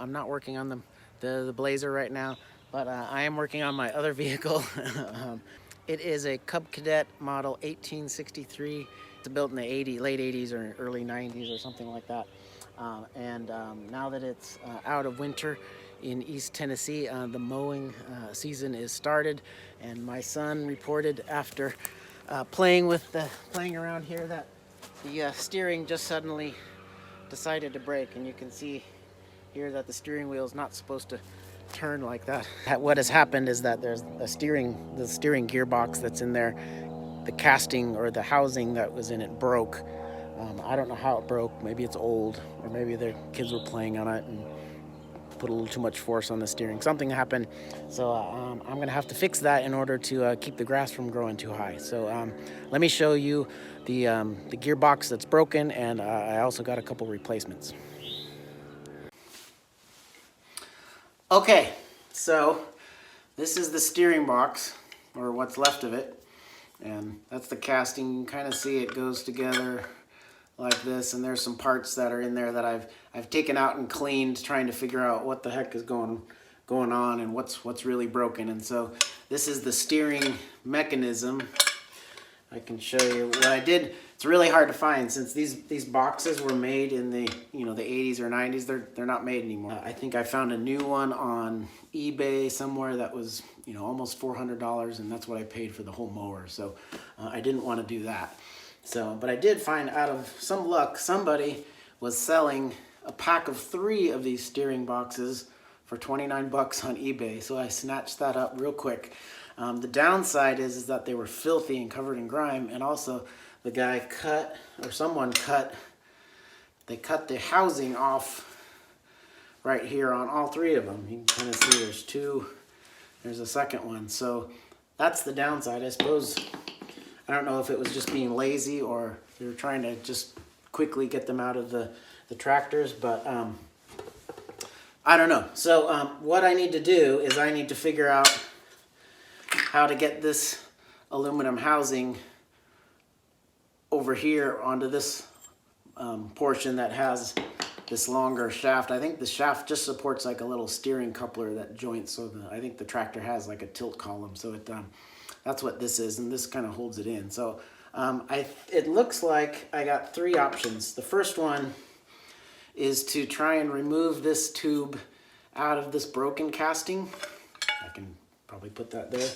I'm not working on the Blazer right now, but I am working on my other vehicle. It is a Cub Cadet model 1863. It's built in the late 80s or early 90s or something like that. Now that it's out of winter in East Tennessee, the mowing season is started, and my son reported after playing around here that the steering just suddenly decided to break, and you can see here that the steering wheel is not supposed to turn like that. What has happened is that there's the steering gearbox that's in there. The casting or the housing that was in it broke. I don't know how it broke. Maybe it's old, or maybe the kids were playing on it and put a little too much force on the steering. Something happened, so I'm gonna have to fix that in order to keep the grass from growing too high. So let me show you the gearbox that's broken, and I also got a couple replacements. Okay, so this is the steering box, or what's left of it, and that's the casting. You can kind of see it goes together like this, and there's some parts that are in there that I've taken out and cleaned, trying to figure out what the heck is going on and what's really broken. And so this is the steering mechanism. I can show you what I did. It's really hard to find since these boxes were made in the the 80s or 90s. They're not made anymore. I think I found a new one on eBay somewhere that was almost $400, and that's what I paid for the whole mower. So I didn't want to do that. So, but I did find, out of some luck, somebody was selling a pack of 3 of these steering boxes for 29 bucks on eBay. So I snatched that up real quick. The downside is that they were filthy and covered in grime, and also the guy someone cut the housing off right here on all 3 of them. You can kind of see there's 2, there's a second one. So that's the downside, I suppose. I don't know if it was just being lazy or they were trying to just quickly get them out of the tractors, but I don't know. So what I need to do is I need to figure out how to get this aluminum housing over here onto this portion that has this longer shaft. I think the shaft just supports like a little steering coupler that joints, so I think the tractor has like a tilt column, so that's what this is, and this kind of holds it in. So it looks like I got 3 options. The first one is to try and remove this tube out of this broken casting. I can probably put that there.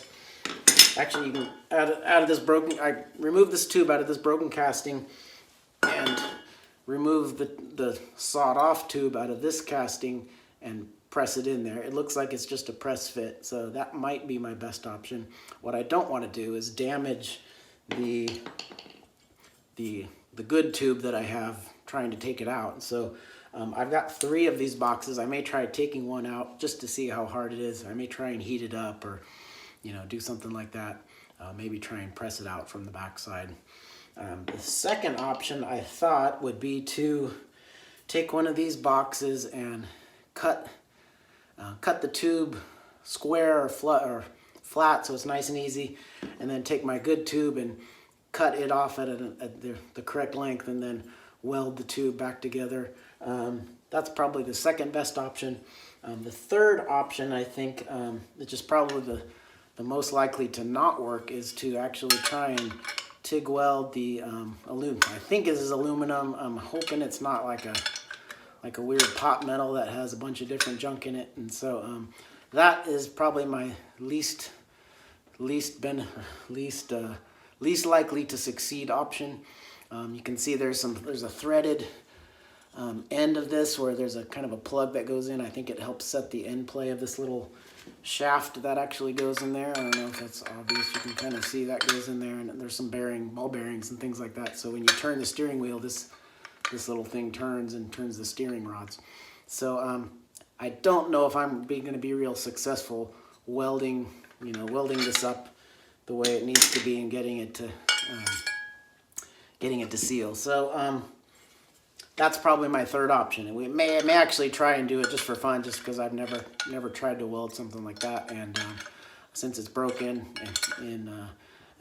Actually, you can I remove this tube out of this broken casting and remove the sawed off tube out of this casting and press it in there. It looks like it's just a press fit, so that might be my best option. What I don't want to do is damage the good tube that I have trying to take it out. So I've got 3 of these boxes. I may try taking one out just to see how hard it is. I may try and heat it up, or do something like that. Maybe try and press it out from the backside. The second option I thought would be to take one of these boxes and cut the tube square or flat so it's nice and easy, and then take my good tube and cut it off at the correct length, and then weld the tube back together. That's probably the second best option. The third option, I think, which is probably the most likely to not work, is to actually try and TIG weld the aluminum. I think this is aluminum. I'm hoping it's not like a weird pot metal that has a bunch of different junk in it. And so that is probably my least likely to succeed option. You can see there's a threaded end of this where there's a kind of a plug that goes in. I think it helps set the end play of this little shaft that actually goes in there. I don't know if that's obvious. You can kind of see that goes in there, and there's some ball bearings and things like that. So when you turn the steering wheel, this little thing turns the steering rods. So I don't know if I'm going to be real successful welding this up the way it needs to be and getting it to seal. So that's probably my third option, and we may actually try and do it just for fun, just because I've never tried to weld something like that, and since it's broken, and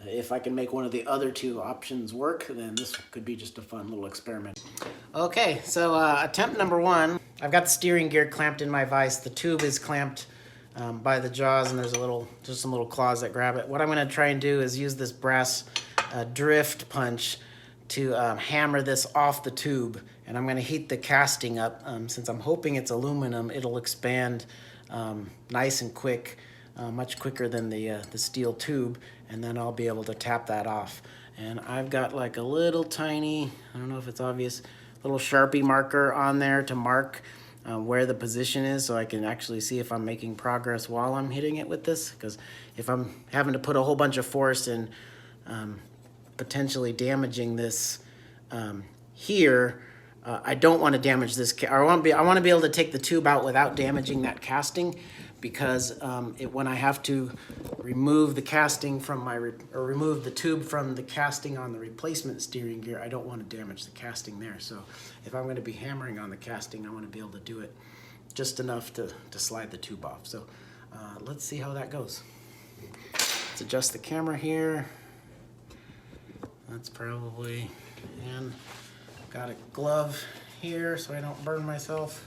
if I can make one of the other 2 options work, then this could be just a fun little experiment. Okay, so attempt number 1, I've got the steering gear clamped in my vise. The tube is clamped by the jaws, and there's just some little claws that grab it. What I'm going to try and do is use this brass drift punch to hammer this off the tube, and I'm going to heat the casting up. Since I'm hoping it's aluminum, it'll expand nice and quick, much quicker than the steel tube, and then I'll be able to tap that off. And I've got like a little tiny, I don't know if it's obvious, little Sharpie marker on there to mark where the position is, so I can actually see if I'm making progress while I'm hitting it with this. Because if I'm having to put a whole bunch of force in potentially damaging this here, I don't want to damage this. I want to be able to take the tube out without damaging that casting, because when I have to remove the casting from remove the tube from the casting on the replacement steering gear, I don't want to damage the casting there. So if I'm going to be hammering on the casting, I want to be able to do it just enough to slide the tube off. So let's see how that goes. Let's adjust the camera here. That's probably, and got a glove here so I don't burn myself.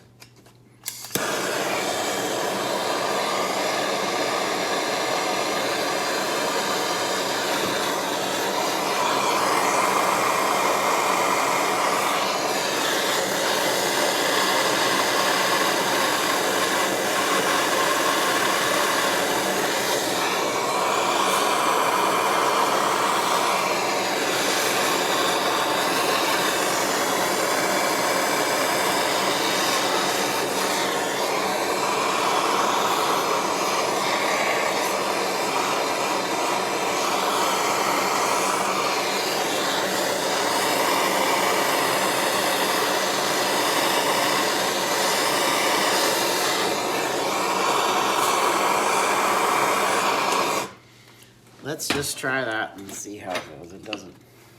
Let's just try that and see how it goes.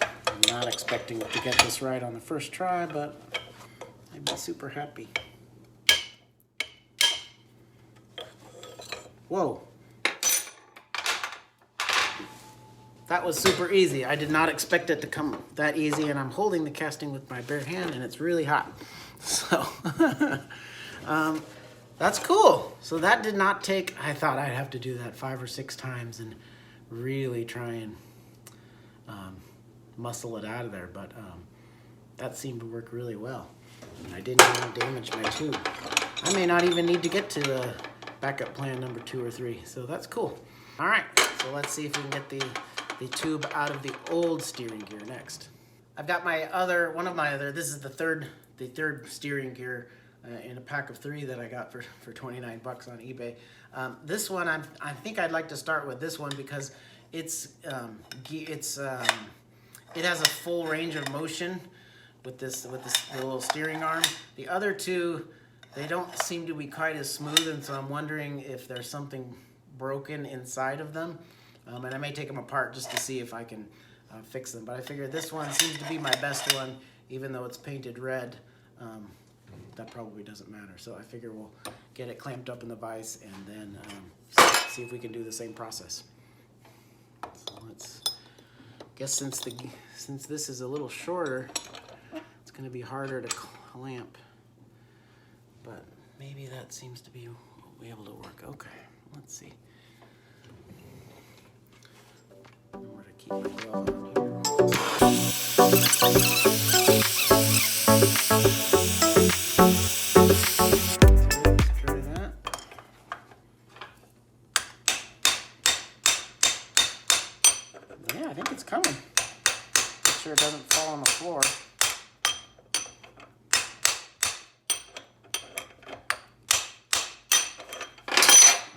I'm not expecting to get this right on the first try, but I'd be super happy. Whoa. That was super easy. I did not expect it to come that easy, and I'm holding the casting with my bare hand, and it's really hot. So, that's cool. So that did not take, I thought I'd have to do that 5 or 6 times and really try and muscle it out of there, but that seemed to work really well. And I didn't even damage my tube. I may not even need to get to backup plan number 2 or 3, so that's cool. All right, so let's see if we can get the tube out of the old steering gear next. I've got this is the third steering gear in a pack of 3 that I got for 29 bucks on eBay. This one, I think I'd like to start with this one because it has a full range of motion with this little steering arm. The other 2, they don't seem to be quite as smooth, and so I'm wondering if there's something broken inside of them. And I may take them apart just to see if I can fix them. But I figure this one seems to be my best one, even though it's painted red. That probably doesn't matter. So I figure we'll get it clamped up in the vise and then see if we can do the same process. So let's guess since this is a little shorter, it's going to be harder to clamp. But maybe that seems to be able to work. Okay, let's see. Where to keep my glove on here. Yeah, I think it's coming. Make sure it doesn't fall on the floor.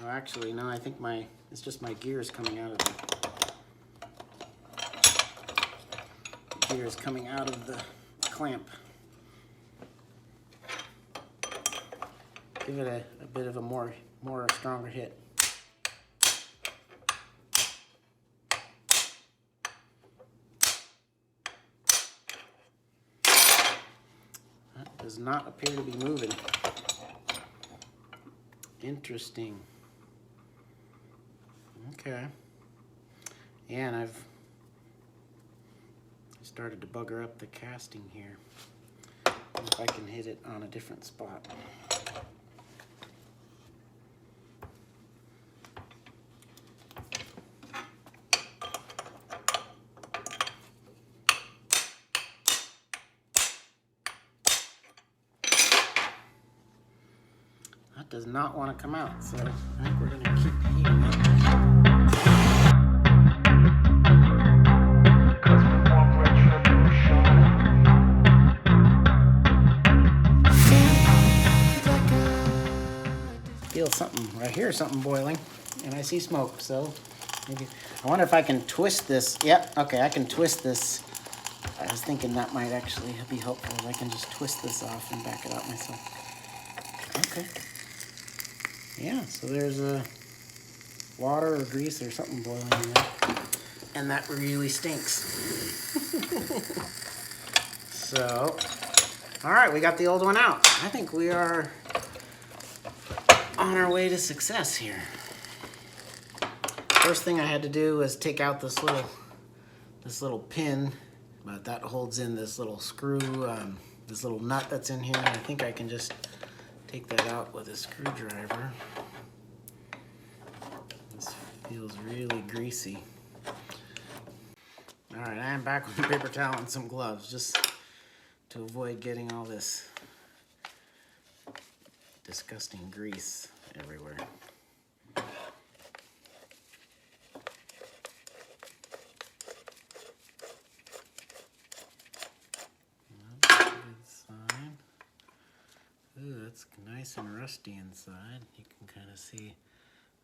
Oh, actually, no, I think it's just my gears coming out of the clamp. Give it a bit of a more stronger hit. That does not appear to be moving. Interesting. Okay. And I've started to bugger up the casting here. If I can hit it on a different spot. That does not want to come out, so I think we're going to keep heating it. Feel something, I hear something boiling, and I see smoke, so maybe, I wonder if I can twist this. Yep, okay, I can twist this. I was thinking that might actually be helpful if I can just twist this off and back it out myself. Okay. Yeah, so there's a water or grease or something boiling in there, and that really stinks. So, all right, we got the old one out. I think we are on our way to success here. First thing I had to do was take out this little pin, but that holds in this little screw, this little nut that's in here. I think I can just take that out with a screwdriver. This feels really greasy. All right, I am back with a paper towel and some gloves just to avoid getting all this disgusting grease everywhere. Good sign. Ooh, that's nice and rusty inside. You can kind of see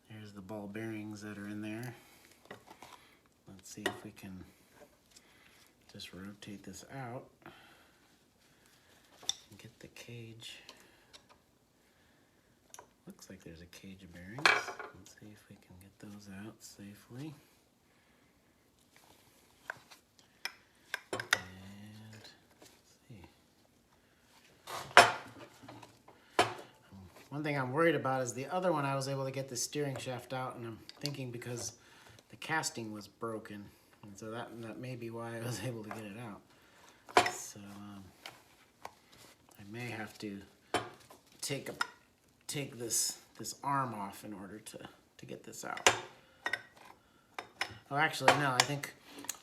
there's the ball bearings that are in there. Let's see if we can just rotate this out and get the cage. Looks like there's a cage of bearings. Let's see if we can get those out safely. And let's see. One thing I'm worried about is the other one I was able to get the steering shaft out, and I'm thinking because the casting was broken, and so that may be why I was able to get it out. So I may have to take this arm off in order to get this out. Oh, actually, no, I think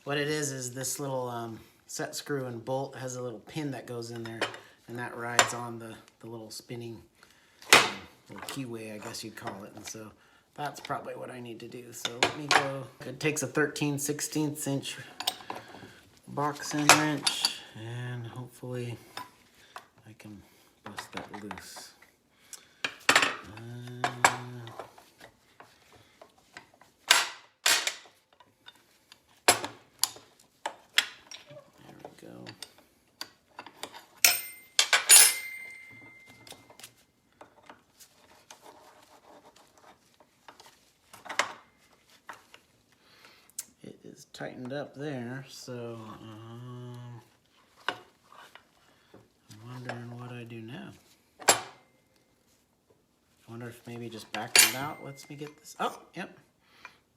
what it is this little set screw and bolt has a little pin that goes in there, and that rides on the little spinning little keyway, I guess you'd call it. And so that's probably what I need to do. So let me go. It takes a 13/16 inch box end wrench, and hopefully I can bust that loose. There we go. It is tightened up there, so I'm wondering what I do now. I wonder if maybe just backing it out lets me get this. Oh, yep.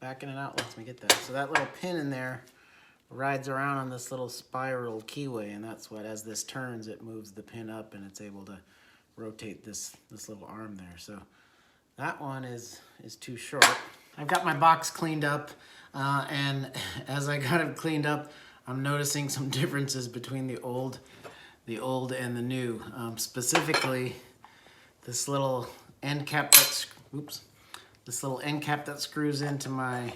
Backing it out lets me get that. So that little pin in there rides around on this little spiral keyway, and that's what, as this turns, it moves the pin up and it's able to rotate this little arm there. So that one is too short. I've got my box cleaned up, and as I got it cleaned up, I'm noticing some differences between the old and the new. Specifically, this little end cap this little end cap that screws into my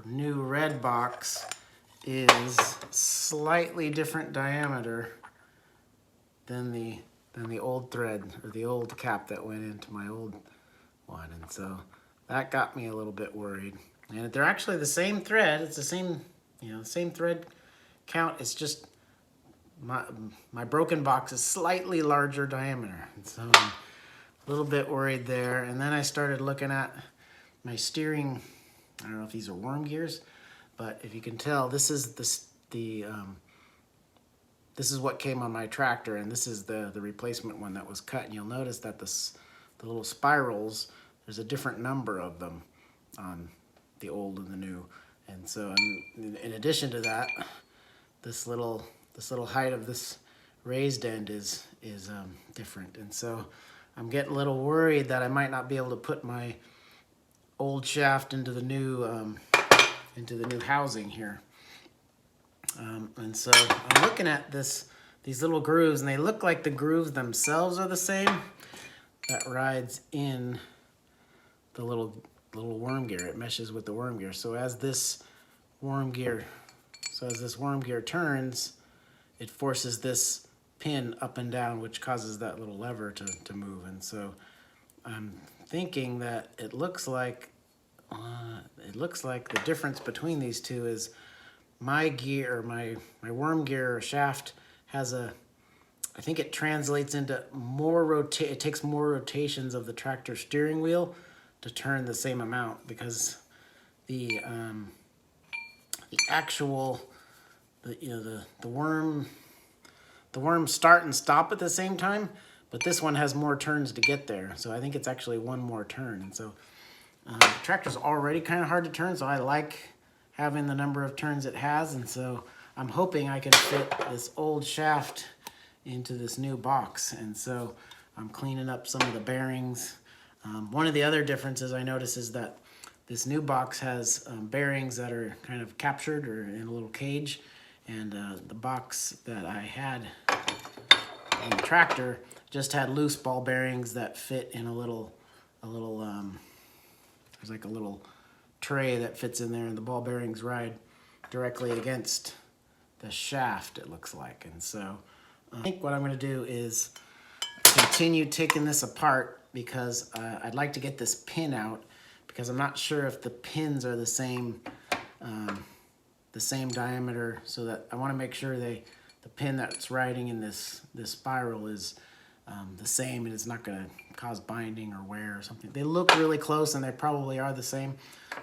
new red box is slightly different diameter than the old thread, or the old cap that went into my old one, and so that got me a little bit worried. And they're actually the same thread. It's the same, same thread count. It's just my broken box is slightly larger diameter, and so I'm a little bit worried there. And then I started looking at my steering. I don't know if these are worm gears, but if you can tell, this is this is what came on my tractor, and this is the replacement one that was cut. And you'll notice that the little spirals, there's a different number of them on the old and the new. And so in addition to that, this little height of this raised end is different. And so I'm getting a little worried that I might not be able to put my old shaft into the new housing here. And so I'm looking at these little grooves, and they look like the grooves themselves are the same. That rides in the little worm gear. It meshes with the worm gear. So as this worm gear turns, it forces this pin up and down, which causes that little lever to move. And so I'm thinking that it looks like the difference between these two is my gear, my worm gear shaft has I think it translates into it takes more rotations of the tractor steering wheel to turn the same amount, because the worms start and stop at the same time, but this one has more turns to get there. So I think it's actually one more turn. And so the tractor's already kind of hard to turn, so I like having the number of turns it has. And so I'm hoping I can fit this old shaft into this new box. And so I'm cleaning up some of the bearings. One of the other differences I notice is that this new box has bearings that are kind of captured or in a little cage, and the box that I had in the tractor just had loose ball bearings that fit in there's like a little tray that fits in there, and the ball bearings ride directly against the shaft, it looks like. And so I think what I'm going to do is continue taking this apart, because I'd like to get this pin out, because I'm not sure if the pins are the same diameter, so that I want to make sure the pin that's riding in this spiral is the same, and it's not going to cause binding or wear or something. They look really close, and they probably are the same,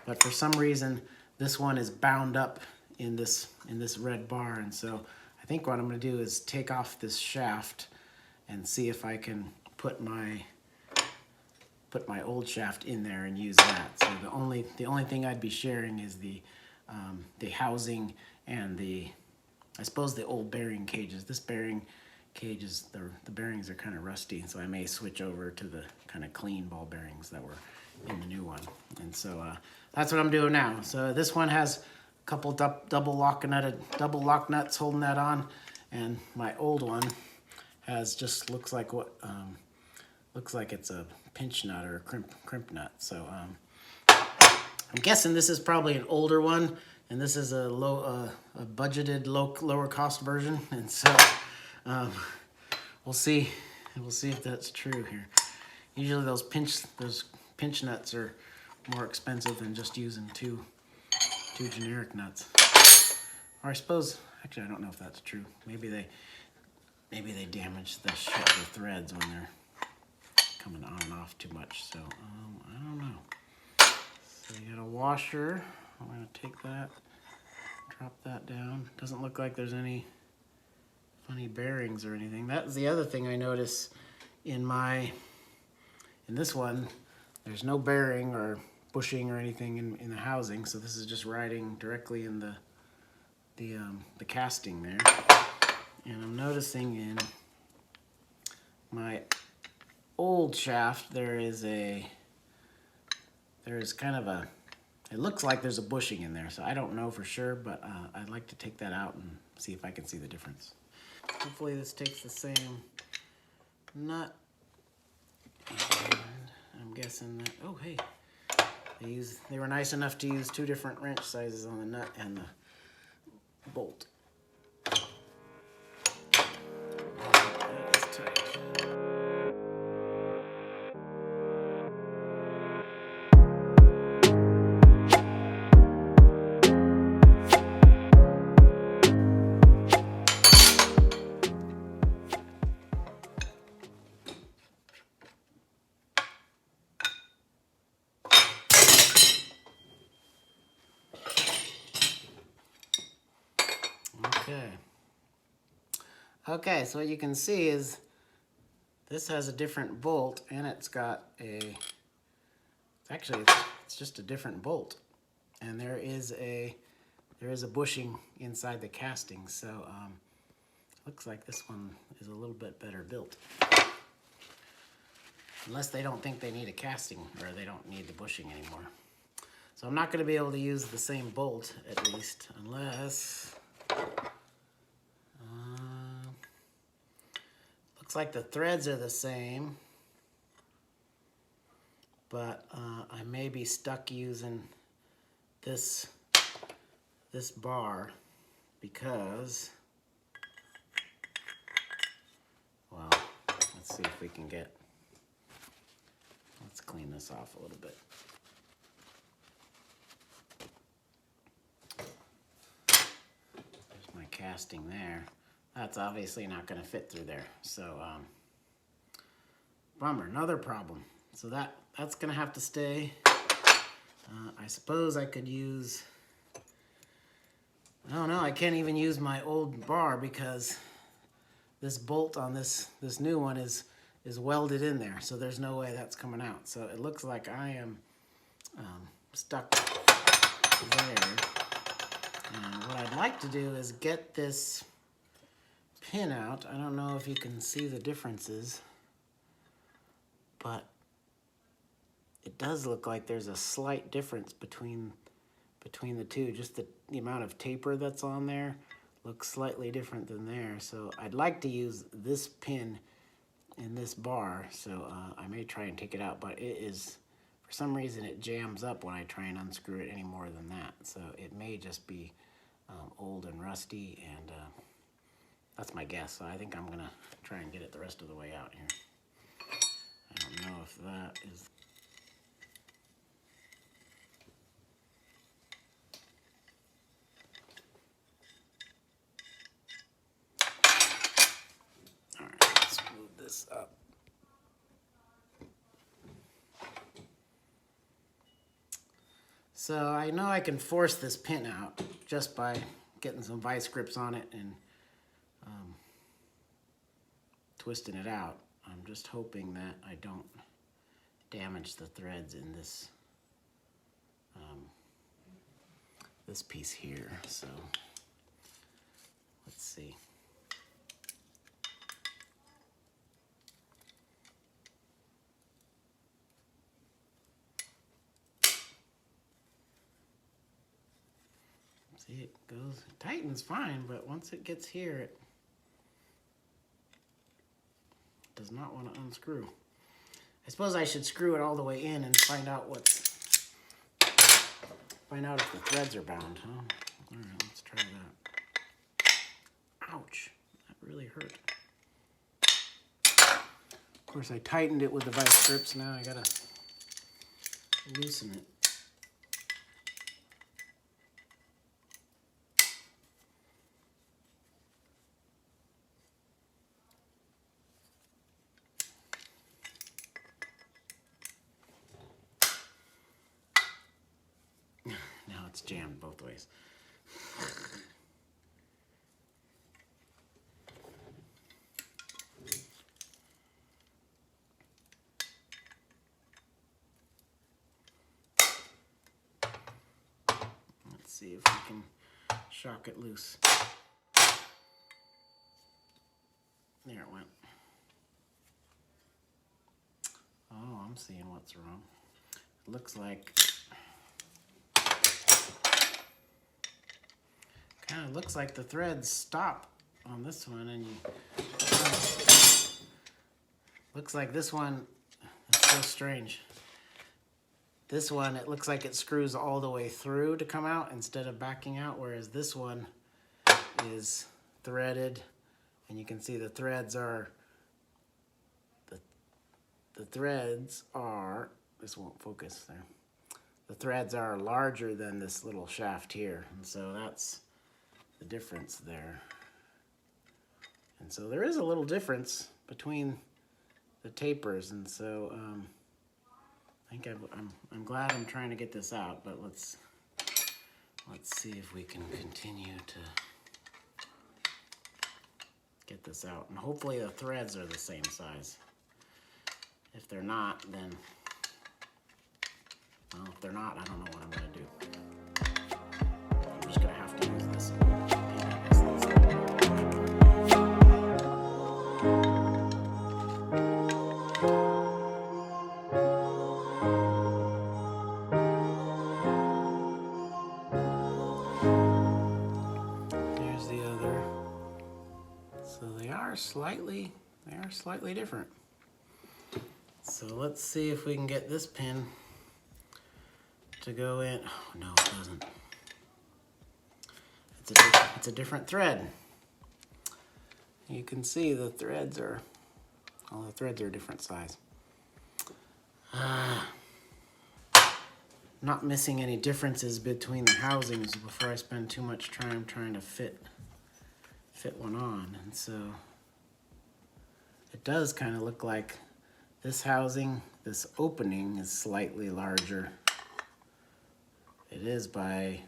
but for some reason this one is bound up in this red bar. And so I think what I'm going to do is take off this shaft and see if I can put my old shaft in there and use that. So the only thing I'd be sharing is the housing and I suppose the old bearing cages. This bearing cage is the bearings are kind of rusty, so I may switch over to the kind of clean ball bearings that were in the new one. And so that's what I'm doing now. So this one has a couple double lock nuts holding that on, and my old one has just looks like it's a pinch nut or a crimp nut. So I'm guessing this is probably an older one, and this is a budgeted lower cost version. And so we'll see if that's true here. Usually those pinch nuts are more expensive than just using two generic nuts. Or I suppose, actually I don't know if that's true. Maybe they damage the threads when they're coming on and off too much. So I don't know. So you got a washer. I'm gonna take that, drop that down. Doesn't look like there's any funny bearings or anything. That's the other thing I notice in this one. There's no bearing or bushing or anything in the housing, so this is just riding directly in the casting there. And I'm noticing in my old shaft there is kind of it looks like there's a bushing in there, so I don't know for sure, but I'd like to take that out and see if I can see the difference. Hopefully this takes the same nut. And I'm guessing that, oh hey, they were nice enough to use two different wrench sizes on the nut and the bolt. That is tight. Okay, so what you can see is this has a different bolt, and it's got it's just a different bolt, and there is a bushing inside the casting. So Looks like this one is a little bit better built. Unless they don't think they need a casting, or they don't need the bushing anymore. So I'm not going to be able to use the same bolt, at least, unless... looks like the threads are the same, but I may be stuck using this bar because, well, let's see if we can get, let's clean this off a little bit. There's my casting there. That's obviously not going to fit through there. So, bummer, another problem. So that's going to have to stay. I suppose I could use, I don't know, I can't even use my old bar because this bolt on this new one is welded in there. So there's no way that's coming out. So it looks like I am stuck there. And what I'd like to do is get this pin out. I don't know if you can see the differences, but it does look like there's a slight difference between the two. Just the amount of taper that's on there looks slightly different than there. So I'd like to use this pin in this bar, so I may try and take it out, but it is, for some reason, it jams up when I try and unscrew it any more than that. So it may just be old and rusty, and that's my guess. So I think I'm gonna try and get it the rest of the way out here. I don't know if that is... All right, let's move this up. So I know I can force this pin out just by getting some vice grips on it and twisting it out. I'm just hoping that I don't damage the threads in this this piece here. So let's see. See, it goes, it tightens fine, but once it gets here, it does not want to unscrew. I suppose I should screw it all the way in and find out if the threads are bound, huh? All right, let's try that. Ouch, that really hurt. Of course, I tightened it with the vice grips. Now I gotta loosen it. Now it's jammed both ways. Let's see if we can shock it loose. There it went. Oh, I'm seeing what's wrong. It looks like, kind of looks like the threads stop on this one, and looks like this one, that's so strange. This one, it looks like it screws all the way through to come out instead of backing out, whereas this one is threaded, and you can see the threads are, the threads are, this won't focus there. The threads are larger than this little shaft here, and so that's the difference there. And so there is a little difference between the tapers, and so I think I'm glad I'm trying to get this out, but let's see if we can continue to get this out. And hopefully the threads are the same size. If they're not, then, well, if they're not, I don't know what I'm going to do. I'm just going to have to use this. slightly different. So let's see if we can get this pin to go in. Oh no, it doesn't. It's a different thread. You can see the threads are, all the threads are a different size. Not missing any differences between the housings before I spend too much time trying to fit one on. And so it does kind of look like this housing, this opening is slightly larger. It is by,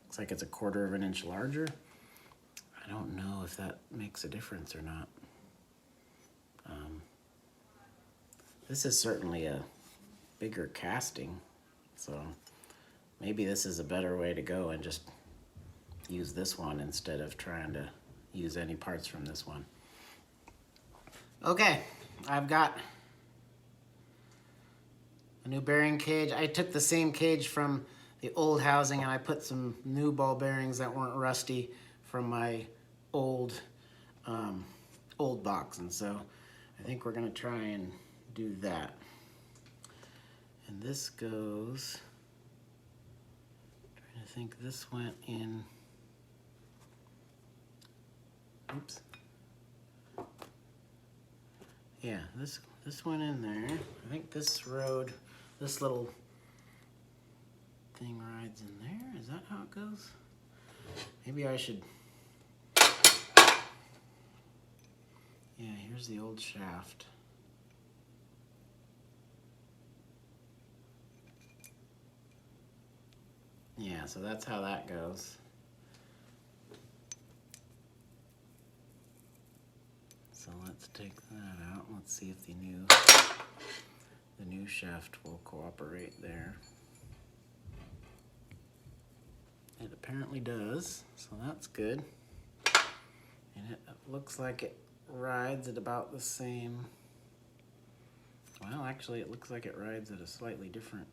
looks like it's 1/4 of an inch larger. I don't know if that makes a difference or not. This is certainly a bigger casting, so maybe this is a better way to go and just use this one instead of trying to use any parts from this one. Okay, I've got a new bearing cage. I took the same cage from the old housing and I put some new ball bearings that weren't rusty from my old box, and so I think we're gonna try and do that. And this goes, I'm trying to think, this went in, oops. Yeah, this went in there. I think this little thing rides in there. Is that how it goes? Maybe I should, yeah, here's the old shaft. Yeah, so that's how that goes. So let's take that out. Let's see if the new shaft will cooperate there. It apparently does, so that's good. And it looks like it rides at about the same, well, actually it looks like it rides at a slightly different,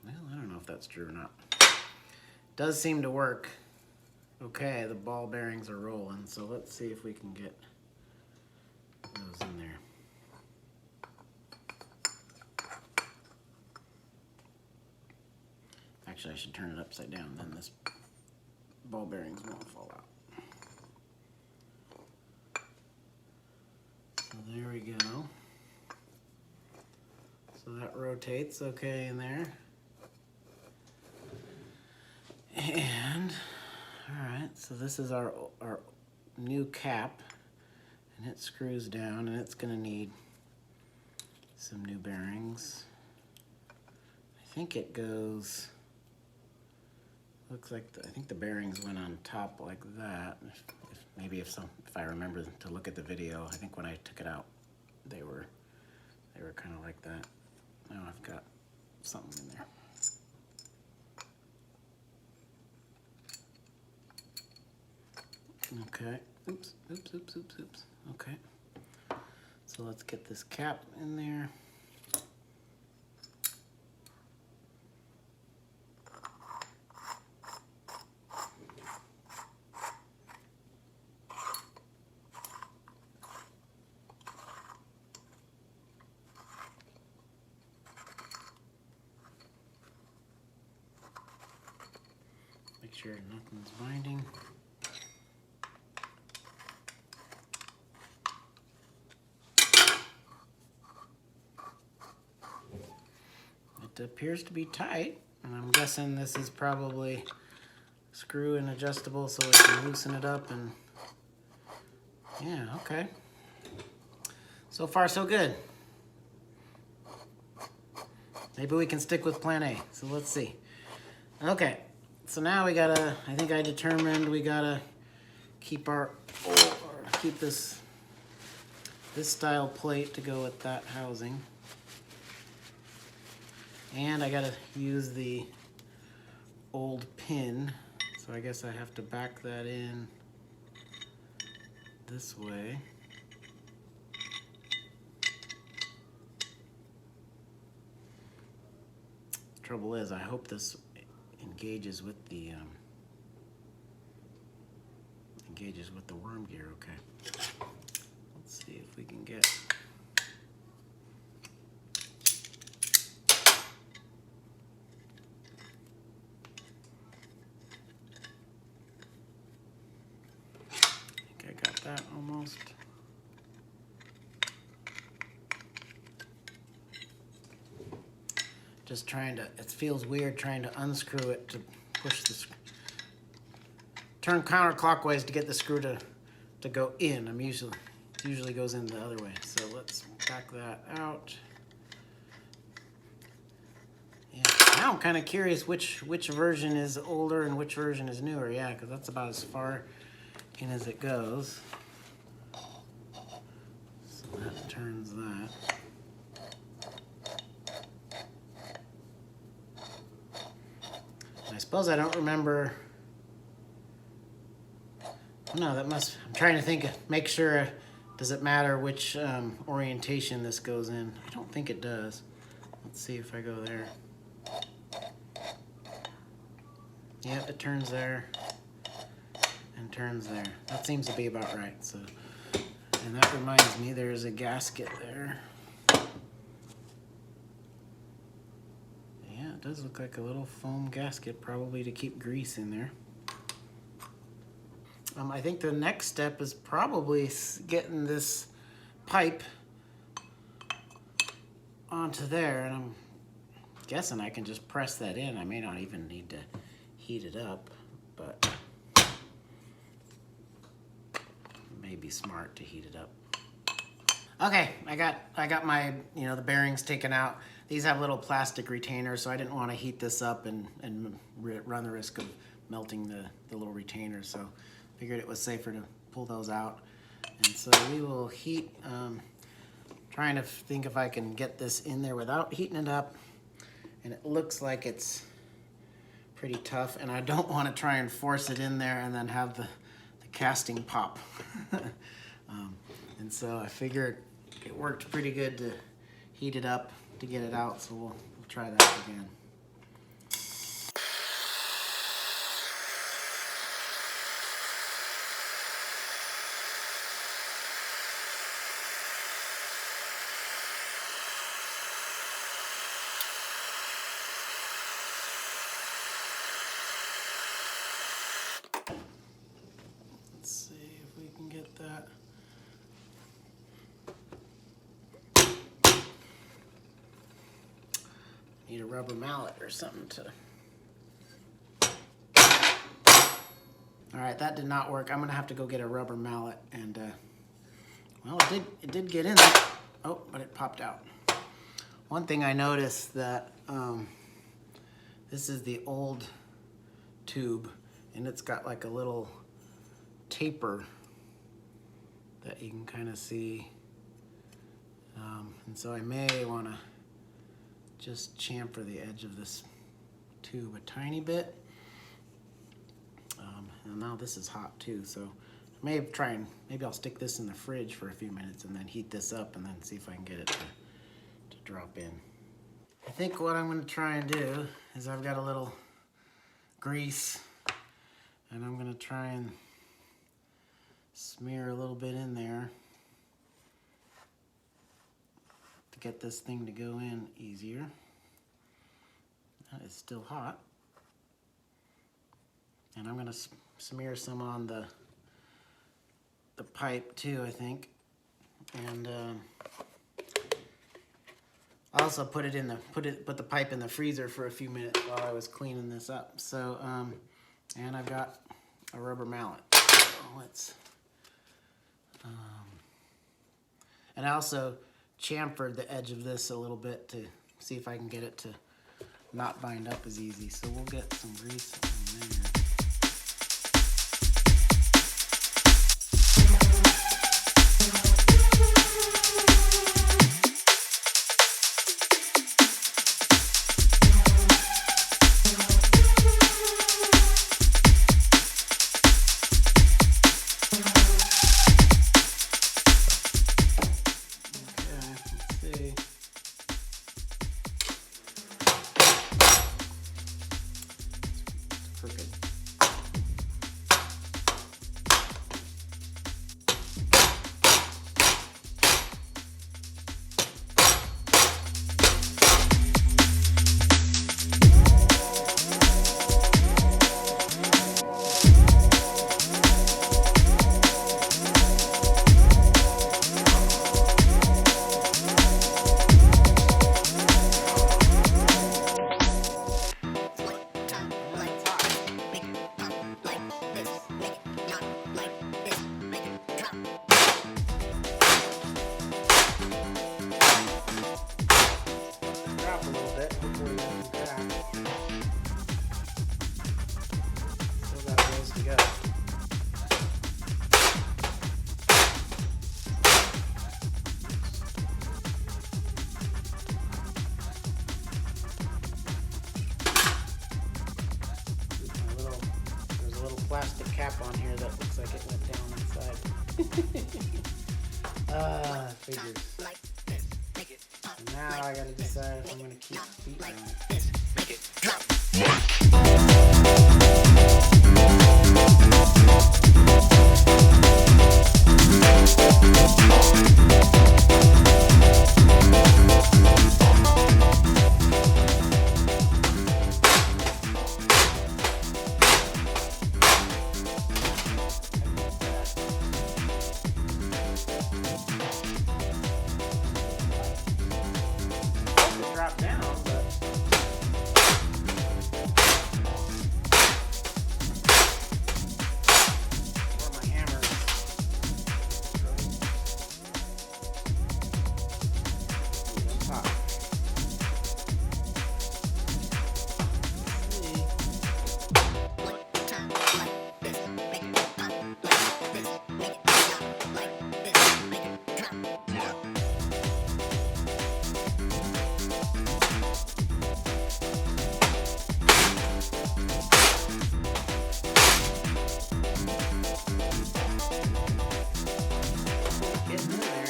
well, I don't know if that's true or not. It does seem to work. Okay, the ball bearings are rolling, so let's see if we can get those in there. Actually, I should turn it upside down, then this ball bearings won't fall out. So there we go. So that rotates okay in there. And, all right, so this is our new cap, and it screws down, and it's gonna need some new bearings. I think it goes, looks like, I think the bearings went on top like that. If I remember to look at the video, I think when I took it out, they were kind of like that. Now I've got something in there. Okay, oops. Okay, so let's get this cap in there. Make sure nothing's binding. It appears to be tight, and I'm guessing this is probably screw and adjustable so we can loosen it up, and yeah, okay. So far so good. Maybe we can stick with plan A, so let's see. Okay, so now we gotta, I think I determined we gotta keep keep this style plate to go with that housing. And I gotta use the old pin, so I guess I have to back that in this way. Trouble is, I hope this engages with the engages with the worm gear, okay. Let's see if we can get... I think I got that almost. Just trying to, it feels weird trying to unscrew it to push the screw. Turn counterclockwise to get the screw to go in. It usually goes in the other way. So let's back that out. Yeah, now I'm kind of curious which version is older and which version is newer. Yeah, because that's about as far in as it goes. So that turns that. I suppose I don't remember. No, that must. I'm trying to think. Make sure. Does it matter which orientation this goes in? I don't think it does. Let's see if I go there. Yep, it turns there and turns there. That seems to be about right. So, and that reminds me, there's a gasket there. It does look like a little foam gasket, probably to keep grease in there. I think the next step is probably getting this pipe onto there, and I'm guessing I can just press that in. I may not even need to heat it up, but it may be smart to heat it up. Okay, I got my, the bearings taken out. These have little plastic retainers, so I didn't want to heat this up and run the risk of melting the little retainers. So figured it was safer to pull those out. And so we will heat, trying to think if I can get this in there without heating it up. And it looks like it's pretty tough, and I don't want to try and force it in there and then have the casting pop. And so I figured it worked pretty good to heat it up to get it out, so we'll try that again. Let's see if we can get that. Need a rubber mallet or something to... All right, that did not work. I'm gonna have to go get a rubber mallet, and well, it did get in there. Oh, but it popped out. One thing I noticed that this is the old tube, and it's got like a little taper that you can kind of see, and so I may want to just chamfer the edge of this tube a tiny bit. And now this is hot too, so I may try and maybe I'll stick this in the fridge for a few minutes and then heat this up and then see if I can get it to drop in. I think what I'm going to try and do is I've got a little grease, and I'm going to try and smear a little bit in there to get this thing to go in easier. That is still hot. And I'm going to smear some on the pipe too, I think. And I also put the pipe in the freezer for a few minutes while I was cleaning this up. So and I've got a rubber mallet. So let's and I also chamfered the edge of this a little bit to see if I can get it to not bind up as easy. So we'll get some grease in there. here that looks like it went down inside. Figures. And now I gotta decide if I'm gonna keep beating on it. Drop down, but where my hammer is. It's hot. Getting in there.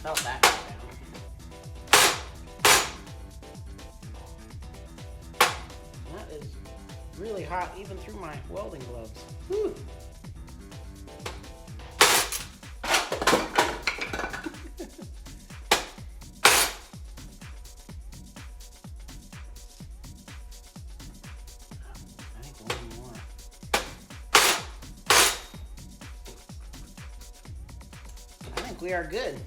Felt that go down. That is really hot even through my welding gloves. Whew. I think one more. I think we are good.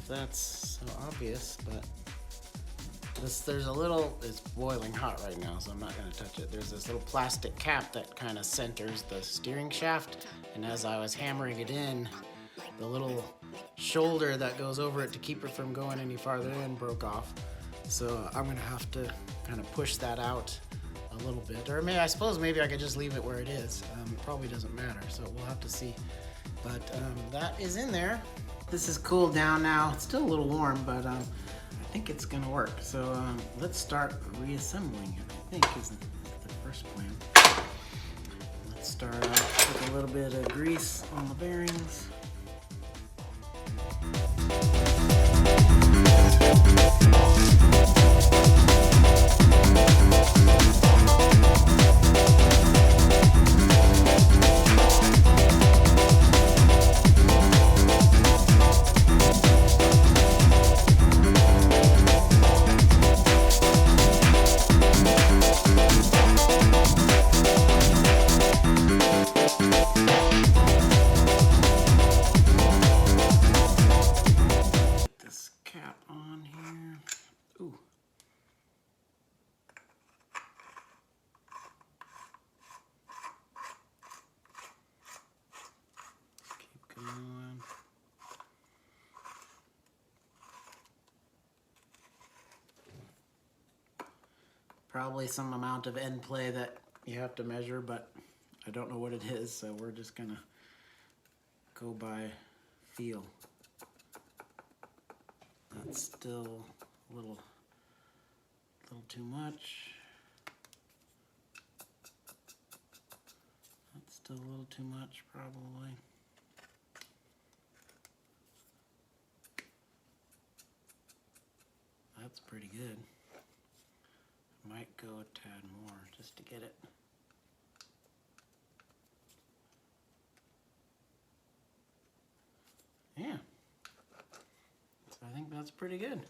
That's so obvious, but there's a little, it's boiling hot right now, so I'm not going to touch it. There's this little plastic cap that kind of centers the steering shaft, and as I was hammering it in, the little shoulder that goes over it to keep it from going any farther in broke off. So I'm going to have to kind of push that out a little bit, or maybe I suppose maybe I could just leave it where it is. It probably doesn't matter, so we'll have to see. But that is in there. This is cooled down now. It's still a little warm, but I think it's gonna work. So let's start reassembling it, I think is the first plan. Let's start off with a little bit of grease on the bearings. Probably some amount of end play that you have to measure, but I don't know what it is, so we're just gonna go by feel. That's still a little too much. That's still a little too much, probably. That's pretty good. Might go a tad more just to get it. Yeah. So I think that's pretty good.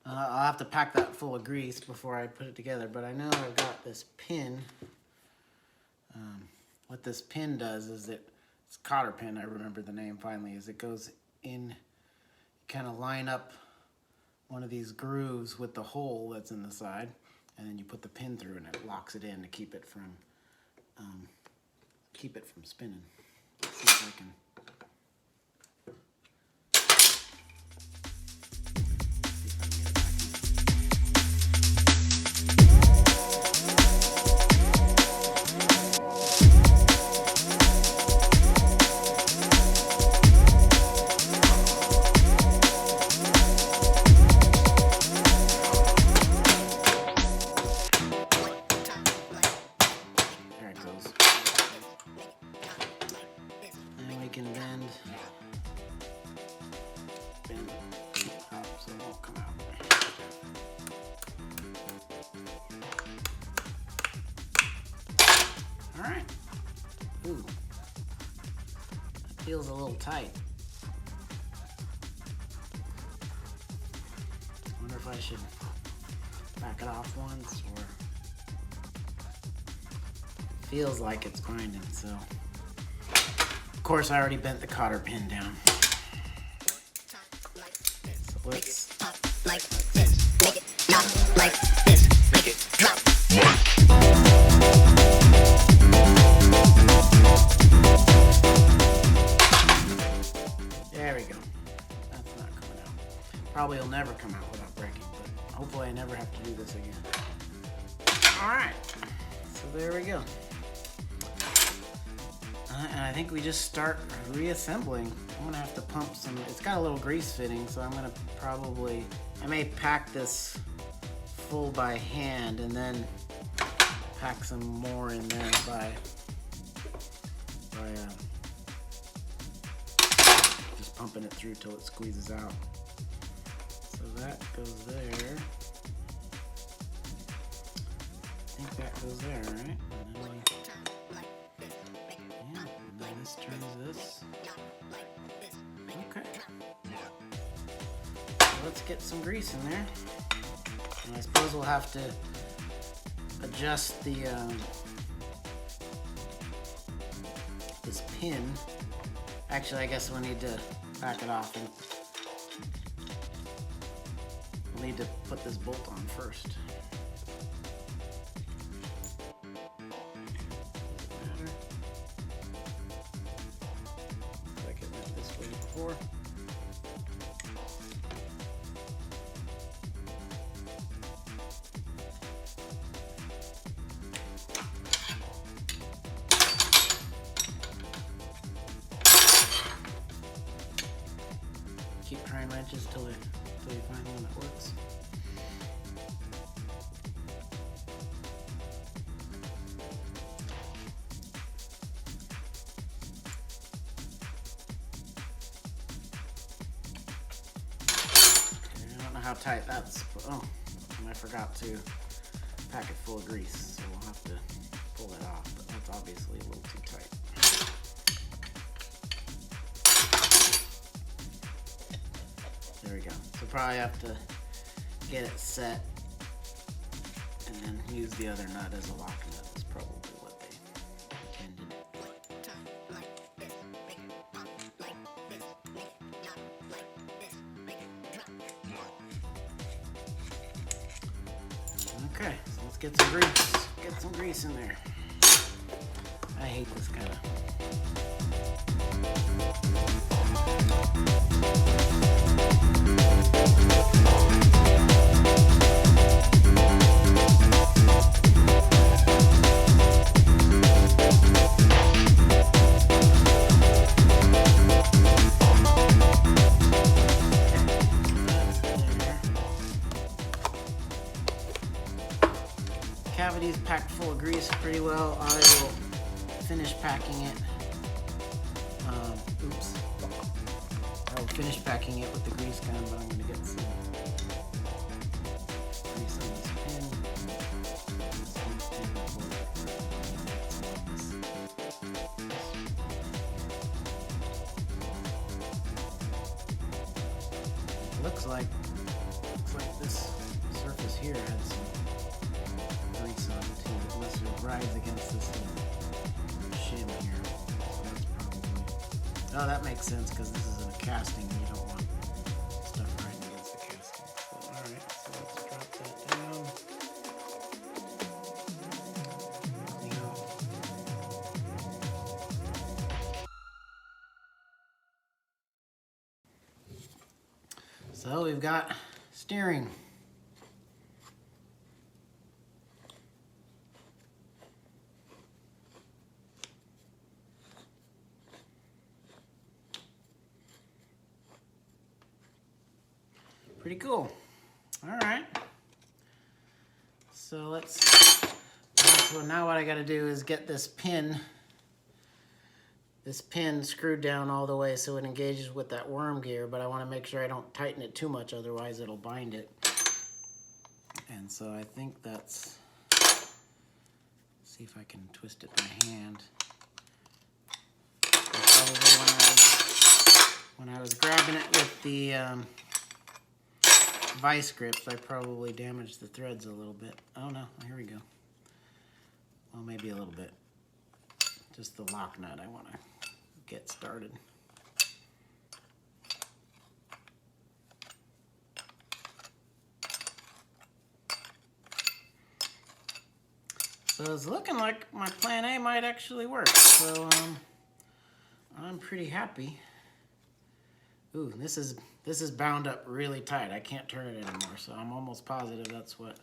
I'll have to pack that full of grease before I put it together, but I know I've got this pin. What this pin does is it's cotter pin, I remember the name finally, is it goes in, kind of line up one of these grooves with the hole that's in the side, and then you put the pin through and it locks it in to keep it from spinning. Let's see if I can. Alright. Ooh. That feels a little tight. Wonder if I should back it off once, or it feels like it's grinding, so. Of course I already bent the cotter pin down. So let's like this, make it not like this, make it drop. There we go. That's not coming out. Probably will never come out without breaking, but hopefully I never have to do this again. Alright, so there we go. And I think we just start reassembling. I'm gonna have to pump some, it's got a little grease fitting, so I'm gonna probably, I may pack this full by hand and then pack some more in there by just pumping it through till it squeezes out. So that goes there. I think that goes there, right? And then this turns this. Okay. So let's get some grease in there. And I suppose we'll have to adjust the this pin. Actually, I guess we'll need to back it off, and we'll need to put this bolt on first. Like it went this way before. Keep trying wrenches till you find one that works. Okay, I don't know how tight that's. Oh, and I forgot to pack it full of grease, so we'll have to pull it off. But that's obviously a little too tight. There we go. So probably have to get it set and then use the other nut as a lock nut. That's probably what they intended. Okay, so let's get some grease. Get some grease in there. I hate this kind of. Cavity's packed full of grease pretty well. I will finish packing it. I will finish packing it with the grease gun, but I'm going to get some grease on this pin. It looks like this surface here had some grease on it too. It must have rides against this shim here. So that's probably. Oh, that makes sense because this is a casting and you don't want stuff riding against the casting. So, alright, so let's drop that down. So we've got steering. Pretty cool. All right. So now what I got to do is get this pin screwed down all the way so it engages with that worm gear, but I want to make sure I don't tighten it too much, otherwise it'll bind it. And so I think that's, see if I can twist it by hand. Probably when I was grabbing it with the vice grips, I probably damaged the threads a little bit. Oh no, here we go. Well, maybe a little bit. Just the lock nut I want to get started. So it's looking like my plan A might actually work. So I'm pretty happy. Ooh, this is bound up really tight. I can't turn it anymore, so I'm almost positive that's what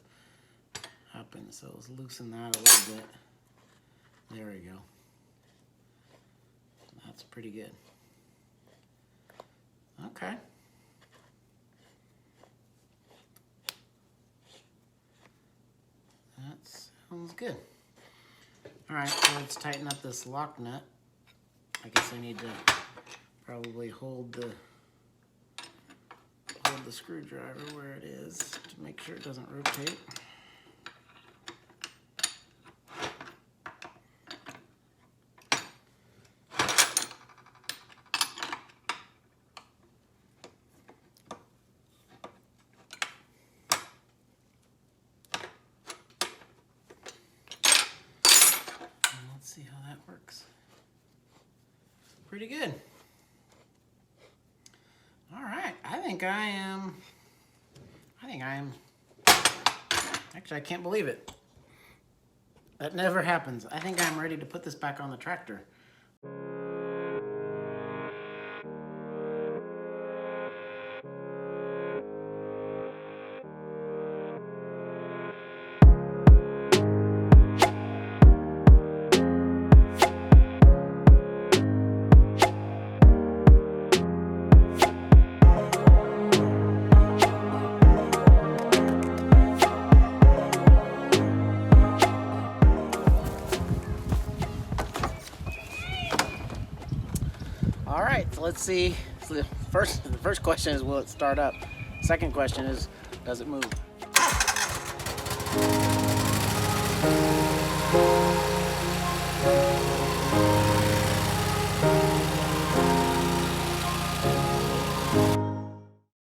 happened. So let's loosen that a little bit. There we go. That's pretty good. Okay. That sounds good. All right, so let's tighten up this lock nut. I guess I need to probably hold the screwdriver where it is to make sure it doesn't rotate. Let's see how that works. Pretty good. All right, I think I am, actually I can't believe it. That never happens. I think I'm ready to put this back on the tractor. All right, so let's see. So the first question is, will it start up? Second question is, does it move?